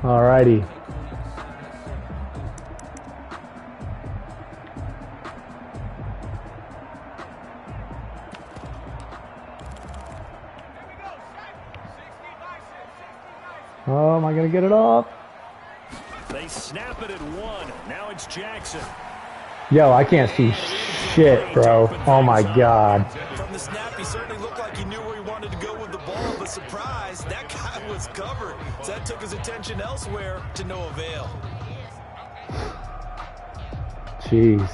Alrighty. Oh, am I gonna get it off? They snap it at one. Now it's Jackson. Yo, I can't see shit, bro. Oh my god. From the snap, he certainly looked like he knew where he wanted to go with the ball, but surprise, that guy was covered. So that took his attention elsewhere to no avail. Jeez.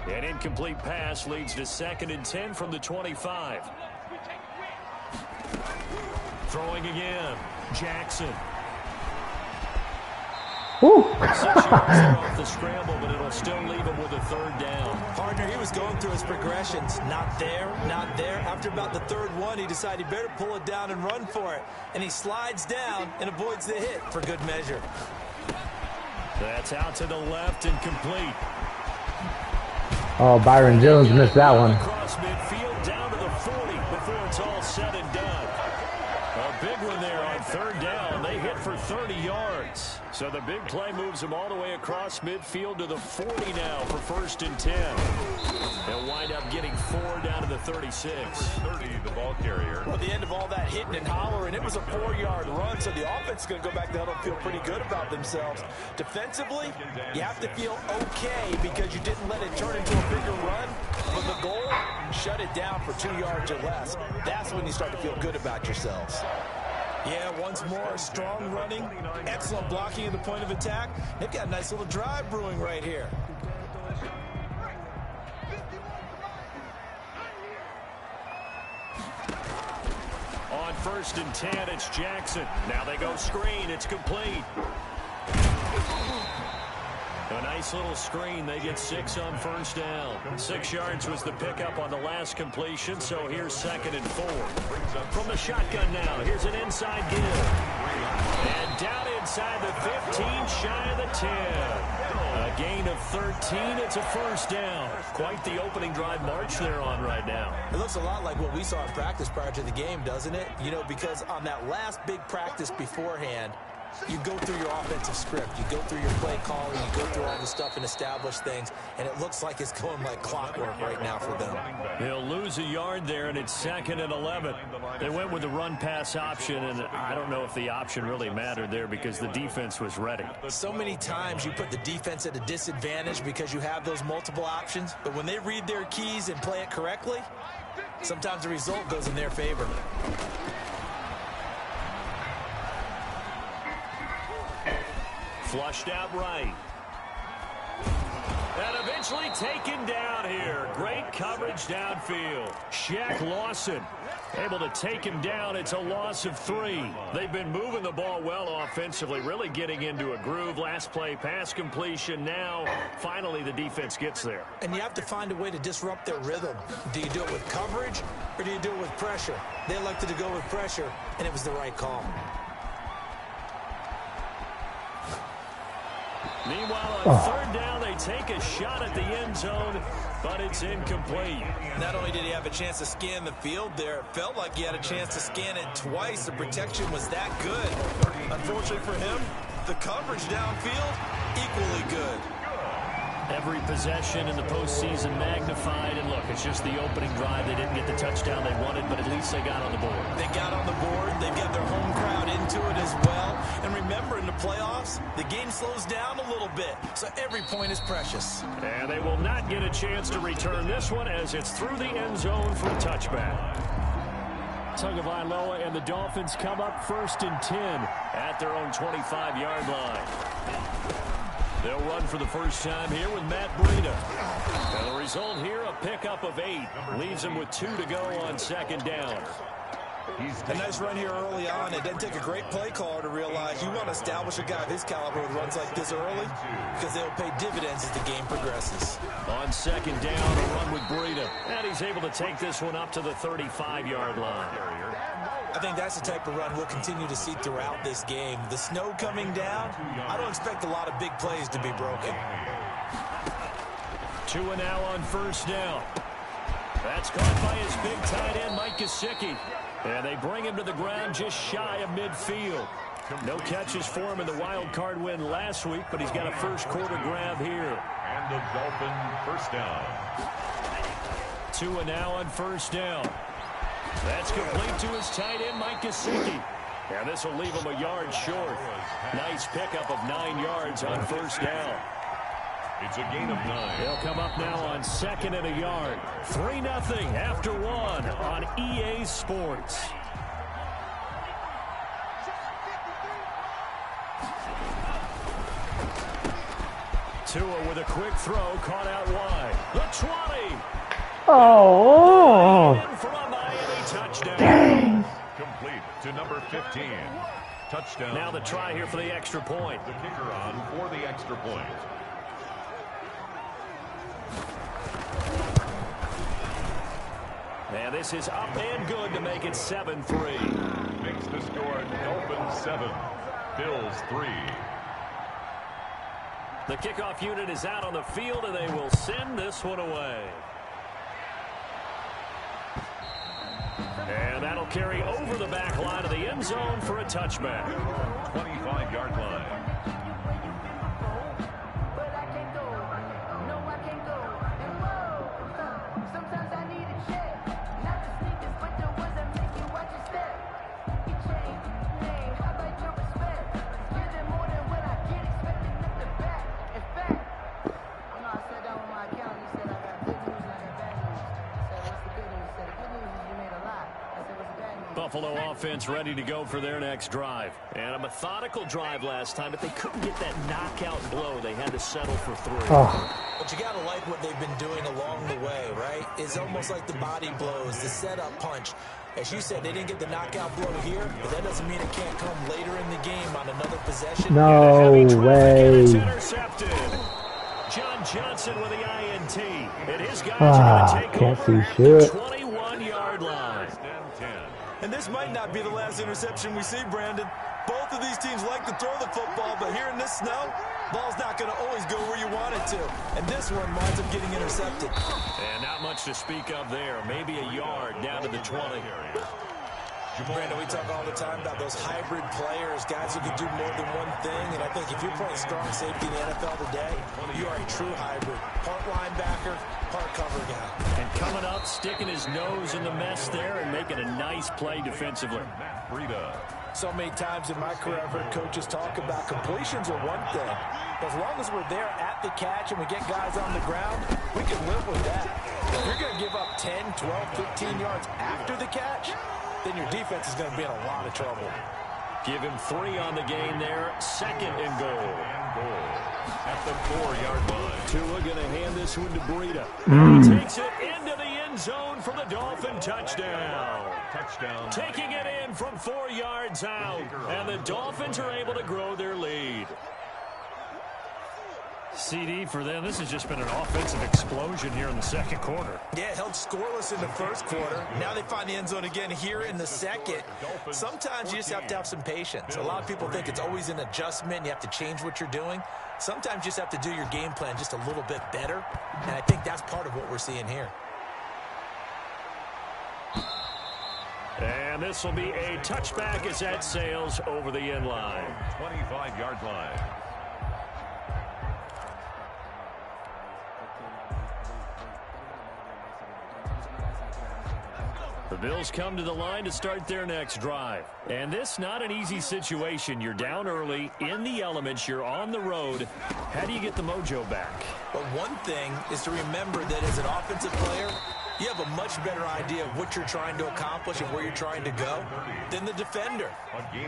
An incomplete pass leads to 2nd and 10 from the 25. Throwing again. Jackson. Woo. 6 yards there off the scramble, but it'll still leave him with a 3rd down. Partner, he was going through his progressions. Not there, not there. After about the 3rd one, he decided he better pull it down and run for it. And he slides down and avoids the hit for good measure. That's out to the left and complete. Oh, Byron Jones missed that one. Across midfield down to the 40 before it's all said and done. A big one there on 3rd down. They hit for 30 yards. So the big play moves them all the way across midfield to the 40 now for 1st and 10. They'll wind up getting 4 down to the 36. 30, the ball carrier. Well, at the end of all that hitting and hollering, it was a 4-yard run, so the offense is going to go back to huddle and feel pretty good about themselves. Defensively, you have to feel okay because you didn't let it turn into a bigger run. But the goal, shut it down for 2 yards or less. That's when you start to feel good about yourselves. Yeah, once more, strong running, excellent blocking at the point of attack. They've got a nice little drive brewing right here. On 1st and 10, it's Jackson. Now they go screen. It's complete. A nice little screen. They get 6 on 1st down. 6 yards was the pickup on the last completion, so here's 2nd and 4. From the shotgun now, here's an inside give. And down inside the 15, shy of the 10. A gain of 13. It's a 1st down. Quite the opening drive march they're on right now. It looks a lot like what we saw in practice prior to the game, doesn't it? You know, because on that last big practice beforehand, you go through your offensive script, you go through your play calling, you go through all the stuff and establish things, and it looks like it's going like clockwork right now for them. They'll lose a yard there, and it's 2nd and 11. They went with the run-pass option, and I don't know if the option really mattered there because the defense was ready. So many times you put the defense at a disadvantage because you have those multiple options, but when they read their keys and play it correctly, sometimes the result goes in their favor. Flushed out right. And eventually taken down here. Great coverage downfield. Shaq Lawson able to take him down. It's a loss of 3. They've been moving the ball well offensively, really getting into a groove. Last play, pass completion. Now, finally, the defense gets there. And you have to find a way to disrupt their rhythm. Do you do it with coverage or do you do it with pressure? They elected to go with pressure, and it was the right call. Meanwhile, on 3rd down, they take a shot at the end zone, but it's incomplete. Not only did he have a chance to scan the field there, it felt like he had a chance to scan it twice. The protection was that good. Unfortunately for him, the coverage downfield, equally good. Every possession in the postseason magnified, and look, it's just the opening drive. They didn't get the touchdown they wanted, but at least they got on the board. They got on the board. They've got their home crowd into it as well. And remember, in the playoffs, the game slows down a little bit, so every point is precious. And they will not get a chance to return this one as it's through the end zone for a touchback. Tagovailoa and the Dolphins come up 1st and 10 at their own 25-yard line. They'll run for the first time here with Matt Breida. And the result here, a pickup of 8. Leaves him with 2 to go on 2nd down. A nice run here early on. It doesn't take a great play caller to realize you want to establish a guy of his caliber with runs like this early because they'll pay dividends as the game progresses. On 2nd down, a run with Breida. And he's able to take this one up to the 35-yard line. I think that's the type of run we'll continue to see throughout this game. The snow coming down, I don't expect a lot of big plays to be broken. 2 and now on 1st down. That's caught by his big tight end, Mike Gesicki. And they bring him to the ground just shy of midfield. No catches for him in the wild card win last week, but he's got a first quarter grab here. And the Dolphin first down. Tua now on first down. That's complete to his tight end, Mike Gesicki. And this will leave him a yard short. Nice pickup of 9 yards on first down. It's a gain of 9. They'll come up now on 2nd and a yard. 3-0 after 1 on EA Sports. Tua with a quick throw, caught out wide. The 20. Oh. In for a Miami touchdown. Dang. Complete to number 15. Touchdown. Now the try here for the extra point. The kicker on for the extra point. And this is up and good to make it 7-3. Makes the score Dolphins 7, Bills 3. The kickoff unit is out on the field, and they will send this one away. And that'll carry over the back line of the end zone for a touchback. 25-yard line. Buffalo offense ready to go for their next drive. And a methodical drive last time, but they couldn't get that knockout blow. They had to settle for 3. Oh. But you got to like what they've been doing along the way, right? It's almost like the body blows, the setup punch. As you said, they didn't get the knockout blow here, but that doesn't mean it can't come later in the game on another possession. No way. It's intercepted. John Johnson with the INT. And his guys are going to take can't over see shit. the 21-yard line. And this might not be the last interception we see, Brandon. Both of these teams like to throw the football, but here in this snow, ball's not going to always go where you want it to. And this one winds up getting intercepted. And not much to speak of there. Maybe a yard down to the 20. Brandon, we talk all the time about those hybrid players, guys who can do more than one thing. And I think if you're playing strong safety in the NFL today, you are a true hybrid. Part linebacker, part cover guy. And coming up, sticking his nose in the mess there and making a nice play defensively. So many times in my career, I've heard coaches talk about completions are one thing. As long as we're there at the catch and we get guys on the ground, we can live with that. If you're going to give up 10, 12, 15 yards after the catch, then your defense is going to be in a lot of trouble. Give him 3 on the game there. 2nd and goal. At the 4-yard line. Tua going to hand this one to Breida. He takes it into the end zone for the Dolphin touchdown. Taking it in from 4 yards out. And the Dolphins are able to grow their lead. CD for them, this has just been an offensive explosion here in the second quarter. Yeah, held scoreless in the first quarter. Now they find the end zone again here in the second. Sometimes you just have to have some patience. A lot of people think it's always an adjustment. You have to change what you're doing. Sometimes you just have to do your game plan just a little bit better. And I think that's part of what we're seeing here. And this will be a touchback as that sails over the end line. 25-yard line. The Bills come to the line to start their next drive. And this not an easy situation. You're down early, in the elements, you're on the road. How do you get the mojo back? But one thing is to remember that as an offensive player, you have a much better idea of what you're trying to accomplish and where you're trying to go than the defender.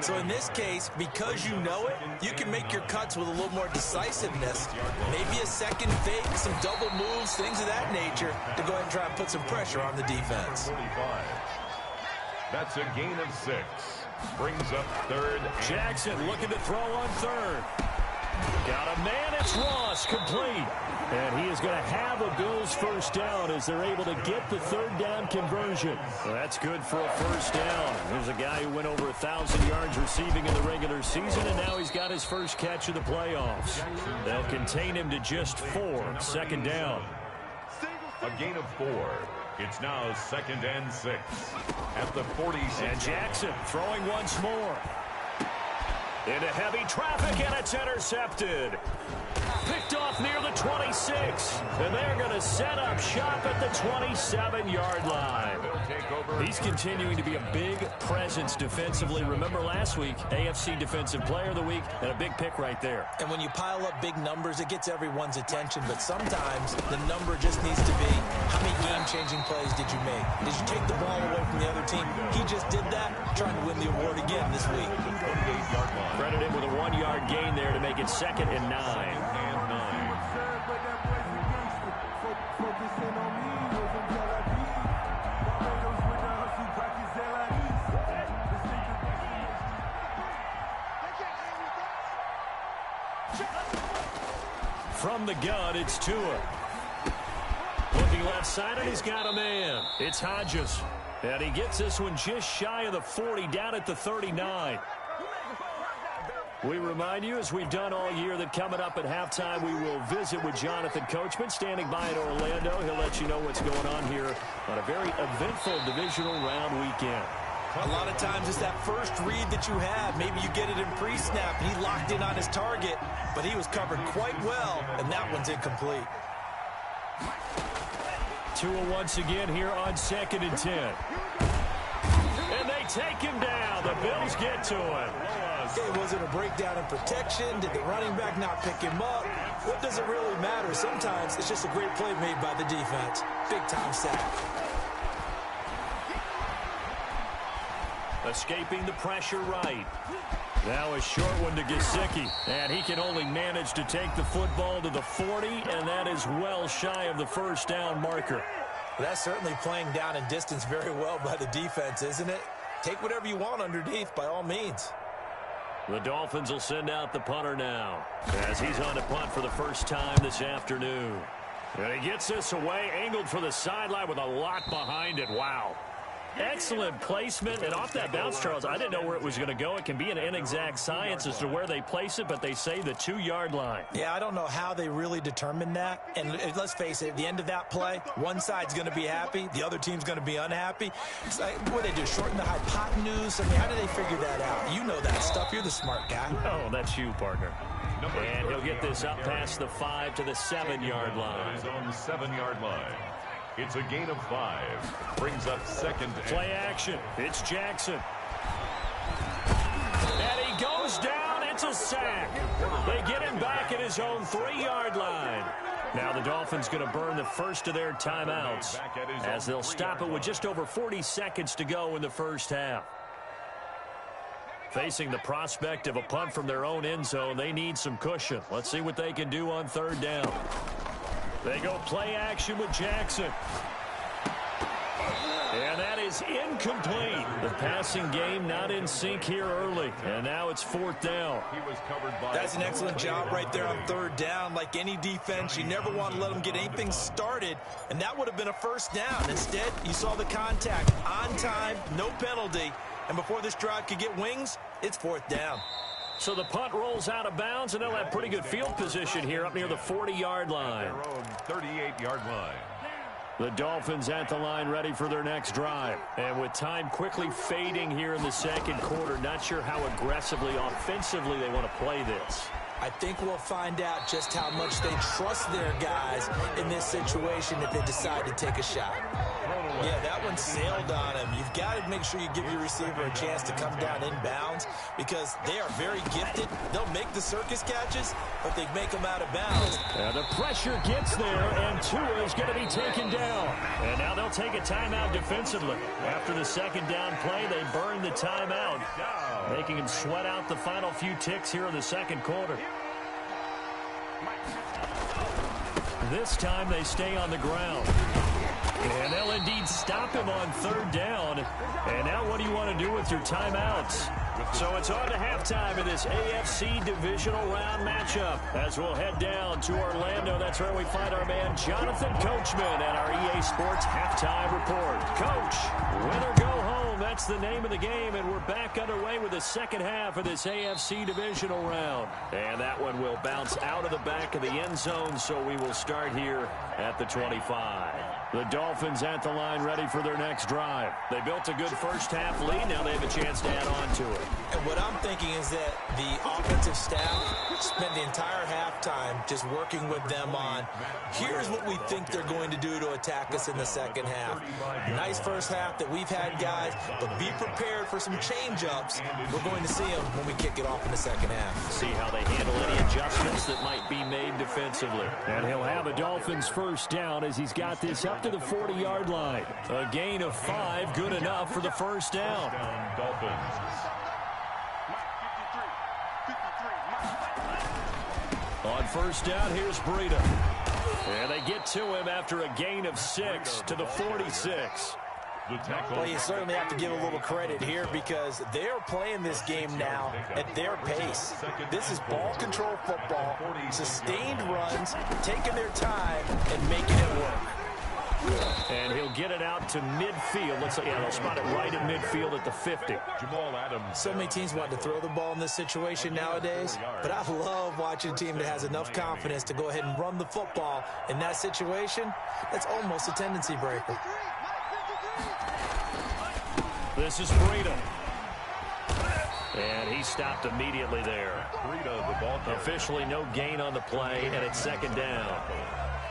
So in this case, because you know it, you can make your cuts with a little more decisiveness. Maybe a second fake, some double moves, things of that nature to go ahead and try and put some pressure on the defense. That's a gain of 6. Brings up 3rd. Jackson looking to throw on 3rd. Got a man, it's Ross, complete. And he is going to have a Bills first down as they're able to get the 3rd down conversion. Well, that's good for a first down. There's a guy who went over 1,000 yards receiving in the regular season, and now he's got his first catch of the playoffs. They'll contain him to just 4. 2nd down. A gain of 4. It's now 2nd and 6 at the 46. And Jackson throwing once more. Into heavy traffic, and it's intercepted. Picked off near the 26. And they're going to set up shop at the 27-yard line. He's continuing to be a big presence defensively. Remember last week, AFC Defensive Player of the Week, and a big pick right there. And when you pile up big numbers, it gets everyone's attention. But sometimes the number just needs to be, how many game-changing plays did you make? Did you take the ball away from the other team? He just did that, trying to win the award again this week. Credit him with a 1-yard gain there to make it 2nd and 9. From the gun, it's Tua. Looking left side, and he's got a man. It's Hodges. And he gets this one just shy of the 40, down at the 39. We remind you, as we've done all year, that coming up at halftime, we will visit with Jonathan Coachman, standing by in Orlando. He'll let you know what's going on here on a very eventful divisional round weekend. A lot of times it's that first read that you have. Maybe you get it in pre-snap, and he locked in on his target, but he was covered quite well, and that one's incomplete. Tua once again here on 2nd and 10. And they take him down. The Bills get to him. It wasn't a breakdown in protection. Did the running back not pick him up? What does it really matter? Sometimes it's just a great play made by the defense. Big-time sack. Escaping the pressure right. Now a short one to Gesicki. And he can only manage to take the football to the 40, and that is well shy of the first down marker. That's certainly playing down in distance very well by the defense, isn't it? Take whatever you want underneath, by all means. The Dolphins will send out the punter now, as he's on to punt for the first time this afternoon. And he gets this away, angled for the sideline with a lot behind it. Wow. Excellent placement, and off that bounce, Charles, I didn't know where it was going to go. It can be an inexact science as to where they place it, but they say the 2-yard line. Yeah, I don't know how they really determined that. And let's face it, at the end of that play, one side's going to be happy, the other team's going to be unhappy. It's like, what do they do, shorten the hypotenuse? I mean, how do they figure that out? You know that stuff. You're the smart guy. Oh, that's you, partner. And he'll get this up past the 5 to the 7-yard line. On the 7-yard line. It's a gain of 5. Brings up 2nd. Play action. It's Jackson. And he goes down. It's a sack. They get him back at his own 3-yard line. Now the Dolphins going to burn the first of their timeouts, as they'll stop it with just over 40 seconds to go in the first half. Facing the prospect of a punt from their own end zone, they need some cushion. Let's see what they can do on 3rd down. They go play action with Jackson. And that is incomplete. The passing game not in sync here early. And now it's 4th down. That's an excellent job right there on 3rd down. Like any defense, you never want to let them get anything started. And that would have been a first down. Instead, you saw the contact on time, no penalty. And before this drive could get wings, it's 4th down. So the punt rolls out of bounds, and they'll have pretty good field position here up near the 40-yard line. Their own 38-yard line. The Dolphins at the line ready for their next drive. And with time quickly fading here in the 2nd quarter, not sure how aggressively, offensively they want to play this. I think we'll find out just how much they trust their guys in this situation if they decide to take a shot. Yeah, that one sailed on him. You've got to make sure you give your receiver a chance to come down inbounds because they are very gifted. They'll make the circus catches, but they make them out of bounds. And the pressure gets there, and Tua is going to be taken down. And now they'll take a timeout defensively. After the 2nd down play, they burn the timeout, making him sweat out the final few ticks here in the 2nd quarter. This time they stay on the ground. And they'll indeed stop him on 3rd down. And now what do you want to do with your timeouts? So it's on to halftime in this AFC divisional round matchup. As we'll head down to Orlando, that's where we find our man Jonathan Coachman and our EA Sports halftime report. Coach, win or go home, that's the name of the game, and we're back underway with the 2nd half of this AFC divisional round. And that one will bounce out of the back of the end zone, so we will start here at the 25. The Dolphins at the line ready for their next drive. They built a good first half lead. Now they have a chance to add on to it. And what I'm thinking is that the offensive staff spent the entire halftime just working with them on, here's what we think they're going to do to attack us in the second half. Nice first half that we've had, guys, but be prepared for some change-ups. We're going to see them when we kick it off in the second half. See how they handle any adjustments that might be made defensively. And he'll have a Dolphins first down as he's got this up to the 40-yard line. A gain of 5, good enough for the first down. Dolphins. On first down, here's Breida. And they get to him after a gain of 6 to the 46. Well, you certainly have to give a little credit here because they're playing this game now at their pace. This is ball control football, sustained runs, taking their time, and making it work. And he'll get it out to midfield. Looks like, yeah, they'll spot it right in midfield at the 50. Jamal Adams. So many teams want to throw the ball in this situation nowadays, but I love watching a team that has enough confidence to go ahead and run the football. In that situation, that's almost a tendency breaker. This is Breida. And he stopped immediately there. Breida, the ball carrier. Officially no gain on the play, and it's second down.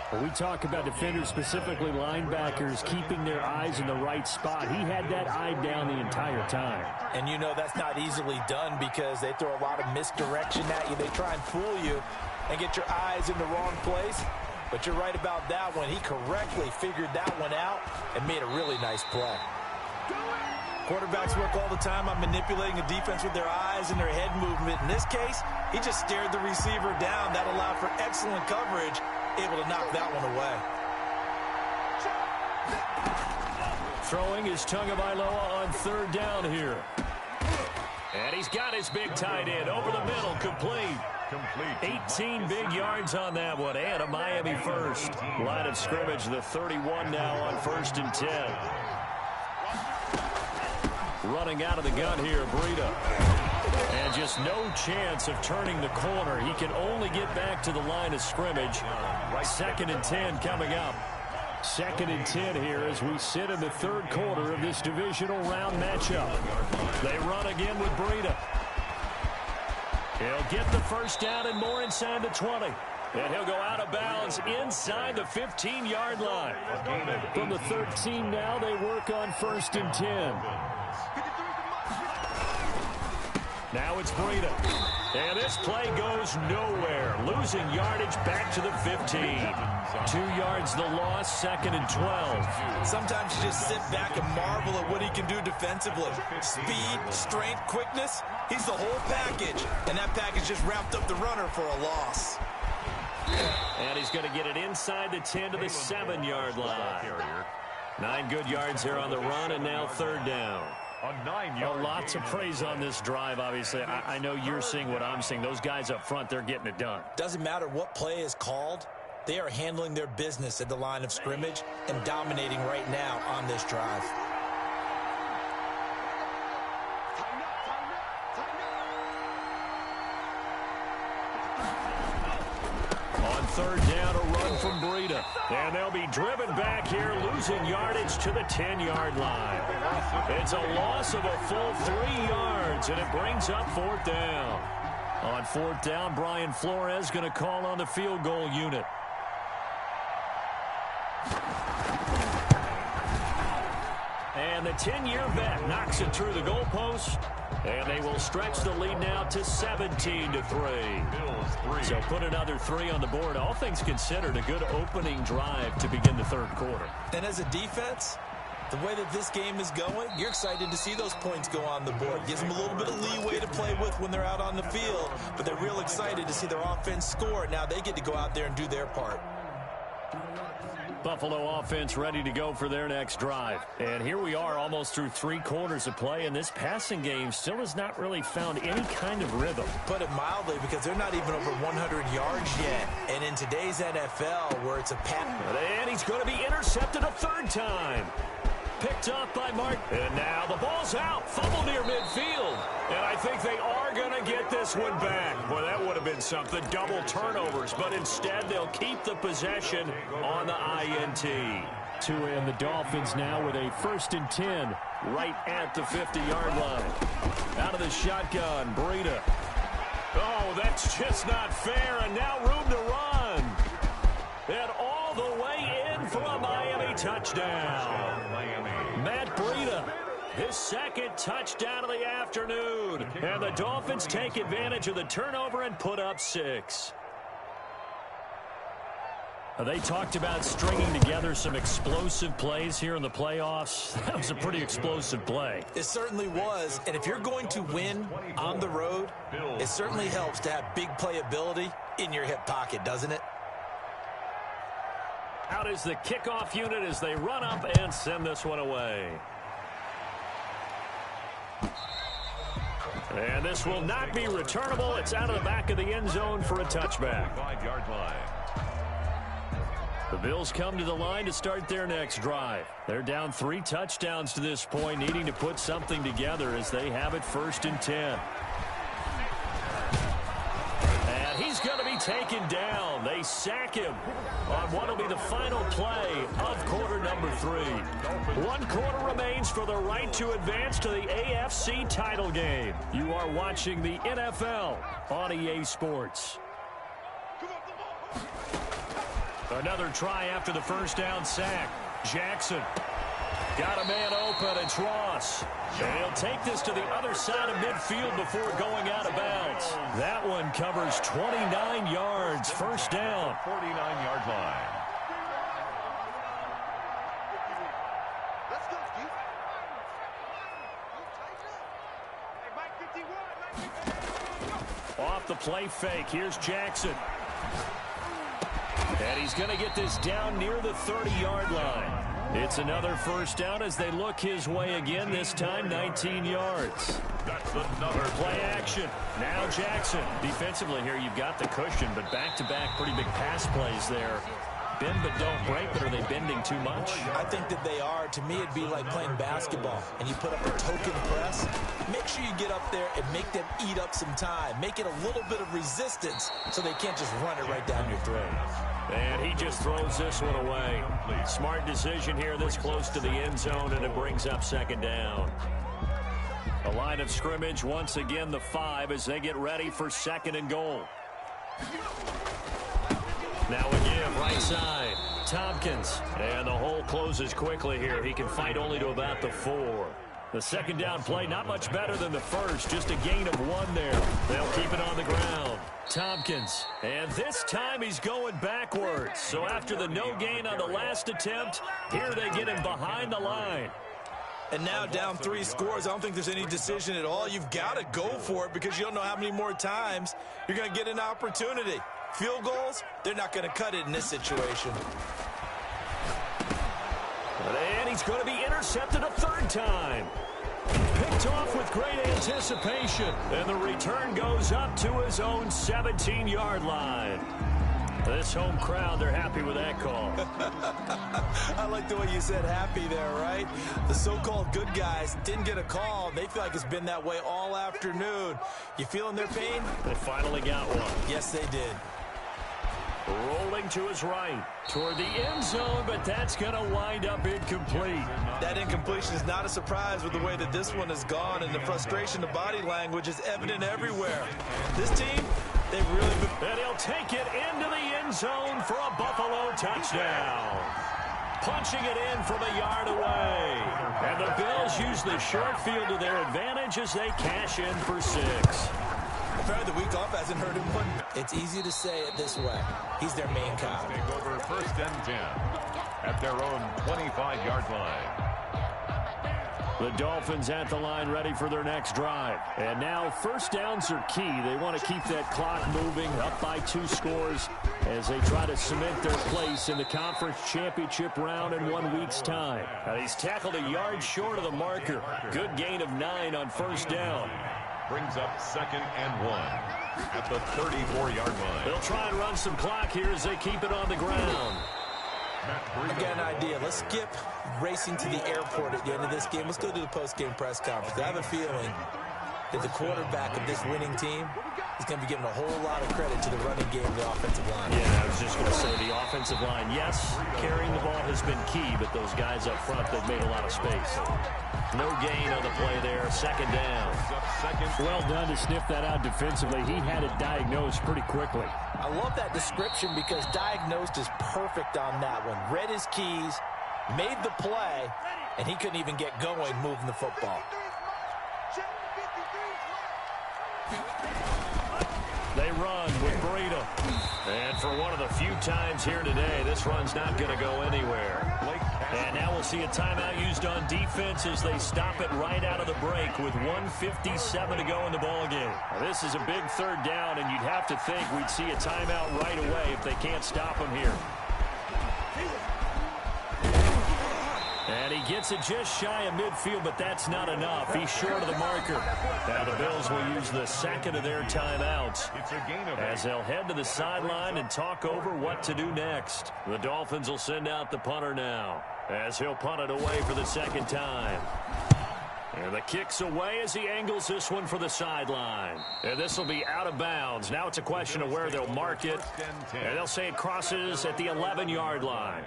When we talk about defenders, specifically linebackers, keeping their eyes in the right spot, he had that eye down the entire time. And you know that's not easily done because they throw a lot of misdirection at you. They try and fool you and get your eyes in the wrong place. But you're right about that one. He correctly figured that one out and made a really nice play. Quarterbacks work all the time on manipulating a defense with their eyes and their head movement. In this case, he just stared the receiver down. That allowed for excellent coverage, able to knock that one away. Throwing is Tagovailoa on third down here. And he's got his big tight end over the middle, complete. 18 big yards on that one, and a Miami first. Line of scrimmage, the 31 now on 1st and 10. Running out of the gun here, Breida. And just no chance of turning the corner. He can only get back to the line of scrimmage. 2nd and 10 coming up. 2nd and 10 here as we sit in the third quarter of this divisional round matchup. They run again with Breida. He'll get the first down and more inside the 20. And he'll go out of bounds inside the 15-yard line. From the 13 now, they work on 1st and 10. Now it's Breida. And this play goes nowhere. Losing yardage back to the 15. 2 yards the loss, 2nd and 12. Sometimes you just sit back and marvel at what he can do defensively. Speed, strength, quickness. He's the whole package. And that package just wrapped up the runner for a loss. And he's going to get it inside the 10 to the 7-yard line. 9 good yards here on the run, and now third down. Lots of praise on this drive, obviously. I know you're seeing what I'm seeing. Those guys up front, they're getting it done. Doesn't matter what play is called. They are handling their business at the line of scrimmage and dominating right now on this drive. On third down, a run from Breida. And they'll be driven back here, losing yardage to the 10-yard line. It's a loss of a full 3 yards, and it brings up 4th down. On 4th down, Brian Flores going to call on the field goal unit. And the 10-year vet knocks it through the goalpost. And they will stretch the lead now to 17-3. So put another 3 on the board. All things considered, a good opening drive to begin the third quarter. And as a defense, the way that this game is going, you're excited to see those points go on the board. Gives them a little bit of leeway to play with when they're out on the field. But they're real excited to see their offense score. Now they get to go out there and do their part. Buffalo offense ready to go for their next drive. And here we are almost through 3 quarters of play, and this passing game still has not really found any kind of rhythm. Put it mildly, because they're not even over 100 yards yet. And in today's NFL, where it's a pass. And he's going to be intercepted a 3rd time. Picked up by Martin. And now the ball's out. Fumble near midfield. And I think they are going to get this one back. Well, that would have been something. Double turnovers. But instead, they'll keep the possession on the INT. And the Dolphins now with a 1st and 10 right at the 50-yard line. Out of the shotgun, Breida. Oh, that's just not fair, and now room to run. And all the way in for a Miami touchdown. Matt Breida, his second touchdown of the afternoon. And the Dolphins take advantage of the turnover and put up 6. They talked about stringing together some explosive plays here in the playoffs. That was a pretty explosive play. It certainly was. And if you're going to win on the road, it certainly helps to have big playability in your hip pocket, doesn't it? Out is the kickoff unit as they run up and send this one away. And this will not be returnable. It's out of the back of the end zone for a touchback. 5-yard line. The Bills come to the line to start their next drive. They're down 3 touchdowns to this point, needing to put something together as they have it 1st and 10. And he's going to be taken down. They sack him on what will be the final play of quarter number 3. 1 quarter remains for the right to advance to the AFC title game. You are watching the NFL on EA Sports. Another try after the first down sack. Jackson got a man open. It's Ross. And he'll take this to the other side of midfield before going out of bounds. That one covers 29 yards. First down. 49-yard line. Off the play fake. Here's Jackson. And he's going to get this down near the 30-yard line. It's another first down as they look his way again, this time 19 yards. That's another Play action. Now Jackson. Defensively here, you've got the cushion, but back-to-back pretty big pass plays there. Bend but don't break, but are they bending too much? I think that they are. To me, it'd be like playing basketball, and you put up a token press. Make sure you get up there and make them eat up some time. Make it a little bit of resistance so they can't just run it right down your throat. And he just throws this one away. Smart decision here this close to the end zone, and it brings up 2nd down. The line of scrimmage, once again, the 5 as they get ready for 2nd and goal. Now again, right side, Tompkins. And the hole closes quickly here. He can fight only to about the 4. The 2nd down play, not much better than the first. Just a gain of 1 there. They'll keep it on the ground. Tompkins. And this time he's going backwards. So after the no gain on the last attempt, here they get him behind the line. And now down 3 scores. I don't think there's any decision at all. You've got to go for it because you don't know how many more times you're going to get an opportunity. Field goals, they're not going to cut it in this situation. And he's going to be intercepted a 3rd time. Picked off with great anticipation. And the return goes up to his own 17-yard line. This home crowd, they're happy with that call. I like the way you said happy there, right? The so-called good guys didn't get a call. They feel like it's been that way all afternoon. You feeling their pain? They finally got one. Yes, they did. Rolling to his right toward the end zone, but that's going to wind up incomplete. That incompletion is not a surprise with the way that this one has gone, and the frustration, the body language is evident everywhere. This team, they've really been... And he'll take it into the end zone for a Buffalo touchdown. Punching it in from a yard away. And the Bills use the short field to their advantage as they cash in for 6. The week off hasn't hurt him one. It's easy to say it this way. He's their main cop. Take over 1st and 10 at their own 25-yard line. The Dolphins at the line ready for their next drive. And now first downs are key. They want to keep that clock moving, up by 2 scores as they try to cement their place in the conference championship round in 1 week's time. Now he's tackled a yard short of the marker. Good gain of 9 on first down. Brings up 2nd and 1 at the 34-yard line. They'll try and run some clock here as they keep it on the ground. I got an idea. Let's skip racing to the airport at the end of this game. Let's go to the post-game press conference. I have a feeling that the quarterback of this winning team he's going to be giving a whole lot of credit to the running game of the offensive line. Yeah, I was just going to say the offensive line, yes, carrying the ball has been key, but those guys up front, they've made a lot of space. No gain on the play there, second down. Well done to sniff that out defensively. He had it diagnosed pretty quickly. I love that description because diagnosed is perfect on that one. Read his keys, made the play, and he couldn't even get going moving the football. They run with Breida. And for one of the few times here today, this run's not going to go anywhere. And now we'll see a timeout used on defense as they stop it right out of the break with 1:57 to go in the ballgame. This is a big third down, and you'd have to think we'd see a timeout right away if they can't stop them here. And he gets it just shy of midfield, but that's not enough. He's short of the marker. Now the Bills will use the second of their timeouts as they'll head to the sideline and talk over what to do next. The Dolphins will send out the punter now as he'll punt it away for the second time. And the kick's away as he angles this one for the sideline. And this will be out of bounds. Now it's a question of where they'll mark it. And they'll say it crosses at the 11-yard line.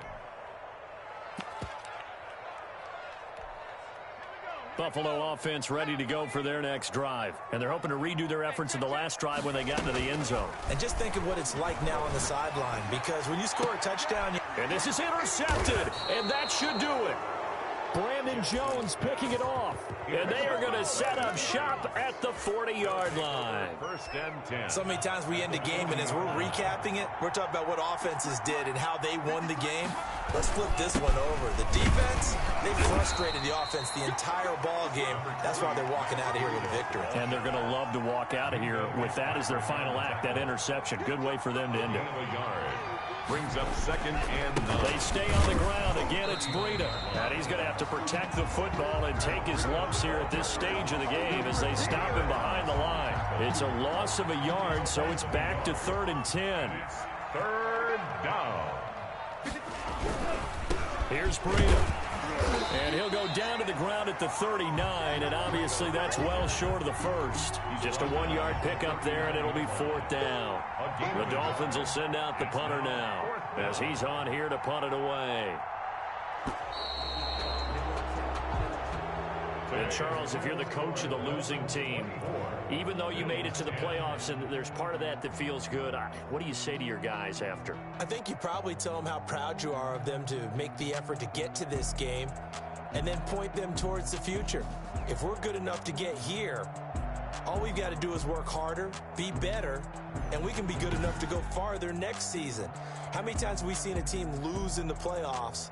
Buffalo offense ready to go for their next drive. And they're hoping to redo their efforts in the last drive when they got into the end zone. And just think of what it's like now on the sideline, because when you score a touchdown... And this is intercepted, and that should do it. Brandon Jones picking it off. And they are going to set up shop at the 40-yard line. First and 10. So many times we end a game, and as we're recapping it, we're talking about what offenses did and how they won the game. Let's flip this one over. The defense, they frustrated the offense the entire ball game. That's why they're walking out of here with a victory. And they're going to love to walk out of here with that as their final act, that interception. Good way for them to end it. Brings up second and 9. They stay on the ground. Again, it's Breida. And he's going to have to protect the football and take his lumps here at this stage of the game as they stop him behind the line. It's a loss of a yard, so it's back to 3rd and 10. Third down. Here's Breida. And he'll go down to the ground at the 39, and obviously that's well short of the first. Just a 1-yard pickup there, and it'll be 4th down. The Dolphins will send out the punter now as he's on here to punt it away. And Charles, if you're the coach of the losing team, even though you made it to the playoffs and there's part of that that feels good, what do you say to your guys after? I think you probably tell them how proud you are of them to make the effort to get to this game and then point them towards the future. If we're good enough to get here, all we've got to do is work harder, be better, and we can be good enough to go farther next season. How many times have we seen a team lose in the playoffs,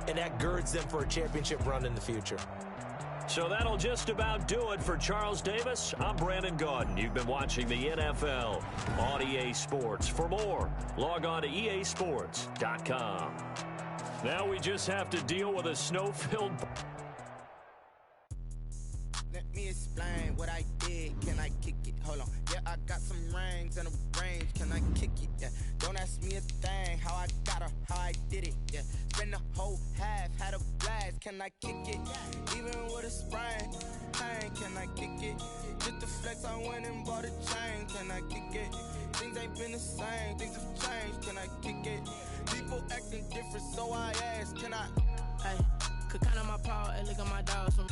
and that girds them for a championship run in the future? So that'll just about do it for Charles Davis. I'm Brandon Gaudin. You've been watching the NFL on EA Sports. For more, log on to easports.com. Now we just have to deal with a snow-filled... Let me explain what I did. Can I kick it? Hold on. Yeah, I got some rings and a range. Can I kick it? Yeah. Don't ask me a thing. How I got her, how I did it. Yeah. Spend the whole half, had a blast. Can I kick it? Even with a sprain. Pain, can I kick it? Just the flex, I went and bought a chain. Can I kick it? Things ain't been the same. Things have changed. Can I kick it? People acting different, so I ask. Can I? Hey, could count on my power and look at my dogs from.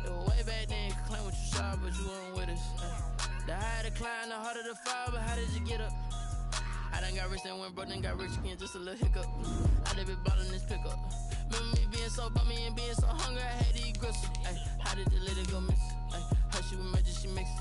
It was way back then, you could claim what you saw, but you weren't with us. The higher the climb, the harder the fall, but how did you get up? I done got rich and went broke, then got rich again, just a little hiccup. I done been bought in this pickup. Remember me being so bummy and being so hungry, I had to eat gristle. Ay, how did the lady go miss? Ay, her she was magic, she mixed.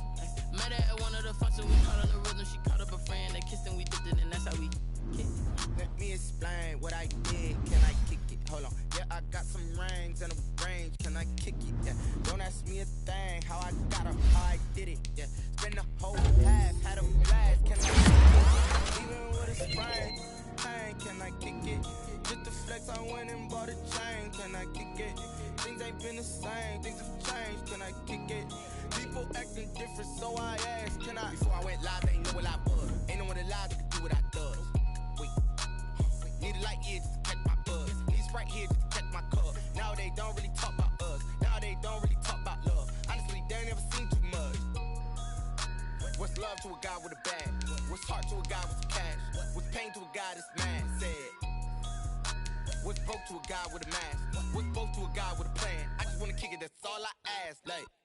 Met her at one of the functions, we caught on the rhythm, she caught up a friend, they kissed and we dipped it, and that's how we kicked. Let me explain what I did. Can I kick it? Hold on. Yeah, I got some rings and a range. Can I kick it? Yeah. Don't ask me a thing. How I got her, how I did it. Yeah. Spend the whole half, had a blast. Can I kick it? Even with a sprain. Pain, can I kick it? Just the flex, I went and bought a chain. Can I kick it? Things ain't been the same. Things have changed. Can I kick it? People acting different, so I asked. Can I? Before I went live, ain't know what I was. Ain't no one alive that could do what I does. Need a light here just to catch my buzz. Need Sprite here just to catch my cup. Now they don't really talk about us. Now they don't really talk about love. Honestly, they ain't never seen too much. What's love to a guy with a bag? What's heart to a guy with some cash? What's pain to a guy that's mad? Said. What's broke to a guy with a mask? What's both to a guy with a plan? I just wanna kick it, that's all I ask. Like.